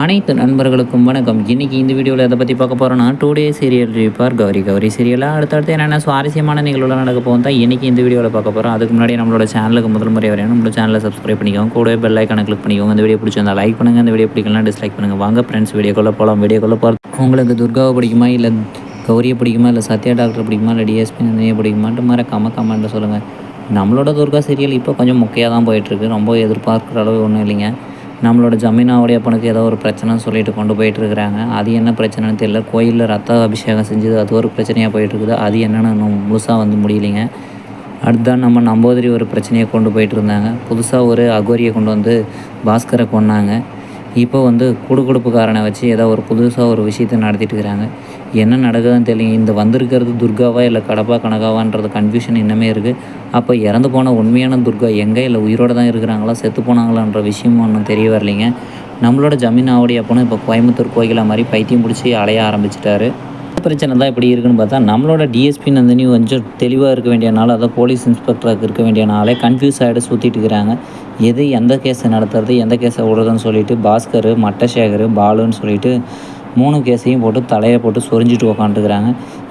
அனைத்து நண்பர்களுக்கும் வணக்கம். இன்னைக்கு இந்த வீடியோவில் எதை பற்றி பார்க்க போகிறோன்னா, டே சீரியல் ரிவ்யூ கௌரி கௌரி சீரியலாக அடுத்தடுத்து என்னென்ன சுவாரஸ்யமான நிகழ்வுலாம் நடக்க போகும் தான் இன்றைக்கி இந்த வீடியோவில் பார்க்க போகிறோம். அதுக்கு முன்னாடி நம்மளோட சேனலுக்கு முதல் முறை வரையும் நம்மளோட சேனலை சப்ஸ்கிரைப் பண்ணிக்கோங்க. கூடவே பெல் ஐக்கானை கிளிக் பண்ணிக்கோங்க. இந்த வீடியோ பிடிச்சிருந்தா லைக் பண்ணுங்கள். இந்த வீடியோ பிடிக்கலாம் டிஸ்லைக் பண்ணுங்கள். வாங்க ஃப்ரெண்ட்ஸ் வீடியோக்குள்ளே போகலாம். வீடியோக்குள்ளே போகிறது உங்களுக்கு துர்காவை பிடிக்குமா, இல்லை கௌரியை பிடிக்குமா, இல்லை சத்யா டாக்டர் பிடிக்குமா, இல்லை டிஎஸ்பி நந்தினியை பிடிக்குமான்ட்டு மறக்காம கமெண்ட்டில் சொல்லுங்கள். நம்மளோட துர்கா சீரியல் இப்போ கொஞ்சம் முக்கியாக தான் போயிட்டுருக்கு. ரொம்ப எதிர்பார்க்குற அளவு ஒன்றும் இல்லைங்க. நம்மளோட ஜமீனாவுடைய அப்பனுக்கு ஏதோ ஒரு பிரச்சனைன்னு சொல்லிட்டு கொண்டு போயிட்டுருக்குறாங்க. அது என்ன பிரச்சனைன்னு தெரியல. கோயிலில் ரத்த அபிஷேகம் செஞ்சது அது ஒரு பிரச்சனையாக போயிட்டுருக்குது. அது என்னென்னு இன்னும் முழுசாக முடியலைங்க. அடுத்தான் நம்ம நம்பூதிரி ஒரு பிரச்சனையை கொண்டு போயிட்டு இருந்தாங்க. புதுசாக ஒரு அகோரியை கொண்டு வந்து பாஸ்கரை கொன்னாங்க. இப்போ குடுகுடுப்புக்காரனை வச்சு ஏதோ ஒரு புதுசாக ஒரு விஷயத்தை நடத்திட்டு இருக்கிறாங்க. என்ன நடக்குதுன்னு தெரியல. இந்த வந்திருக்கிறது துர்காவா இல்லை கடப்பா கனகாவான்றது கன்ஃபியூஷன் இன்னமே இருக்குது. அப்போ இறந்து போன உண்மையான துர்கா எங்கே, இல்லை உயிரோடு தான் இருக்கிறாங்களா செத்து போனாங்களான்ற விஷயமும் ஒன்றும் தெரிய வரலைங்க. நம்மளோட ஜமீனாவுடைய அப்பனும் இப்போ கோயம்புத்தூர் கோயிலா மாதிரி பைத்தியம் பிடிச்சி அலைய ஆரம்பிச்சிட்டாரு. பிரச்சனை தான் இப்படி இருக்குன்னு பார்த்தா, நம்மளோட டிஎஸ்பி நந்தினி கொஞ்சம் தெளிவாக இருக்க வேண்டிய நாள், அதாவது போலீஸ் இன்ஸ்பெக்டராக இருக்க வேண்டிய நாளே கன்ஃபியூஸ் ஆகிட்டு சுற்றிட்டு இருக்கிறாங்க. எது எந்த கேஸை நடத்துறது, எந்த கேஸை விடுறதுன்னு சொல்லிட்டு பாஸ்கர், மட்டசேகர், பாலுன்னு சொல்லிட்டு 3 கேஸையும் போட்டு தலையை போட்டு சொரிஞ்சிட்டு உக்காந்துக்கிறாங்க.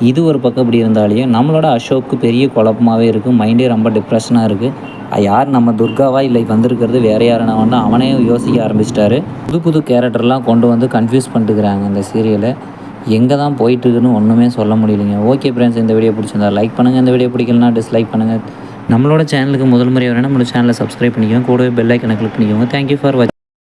இது ஒரு பக்கம் இப்படி இருந்தாலேயும் நம்மளோட அசோக்கு பெரிய குழப்பமாகவே இருக்குது. மைண்டே ரொம்ப டிப்ரெஷனாக இருக்குது. யார் நம்ம துர்காவா இல்லை வந்திருக்கிறது வேறு யாருன்னா அவனே யோசிக்க ஆரம்பிச்சிட்டாரு. புது புது கேரக்டர்லாம் கொண்டு வந்து கன்ஃபியூஸ் பண்ணிட்டுக்கிறாங்க. இந்த சீரியலை எங்கே தான் போயிட்டுருக்குன்னு ஒன்றுமே சொல்ல முடியலைங்க. ஓகே ஃப்ரெண்ட்ஸ், இந்த வீடியோ பிடிச்சிருந்தா லைக் பண்ணுங்கள். இந்த வீடியோ பிடிக்கலனா டிஸ்லைக் பண்ணுங்கள். நம்மளோட சேனலுக்கு முதல் முறை வரணும் நம்மளோட சேனலை சப்ஸ்கிரைப் பண்ணிக்கோங்க. கூடவே பெல் ஐக்கனை கிளிக் பண்ணிக்கோங்க. தேங்க்யூ ஃபார் வாட்சிங்.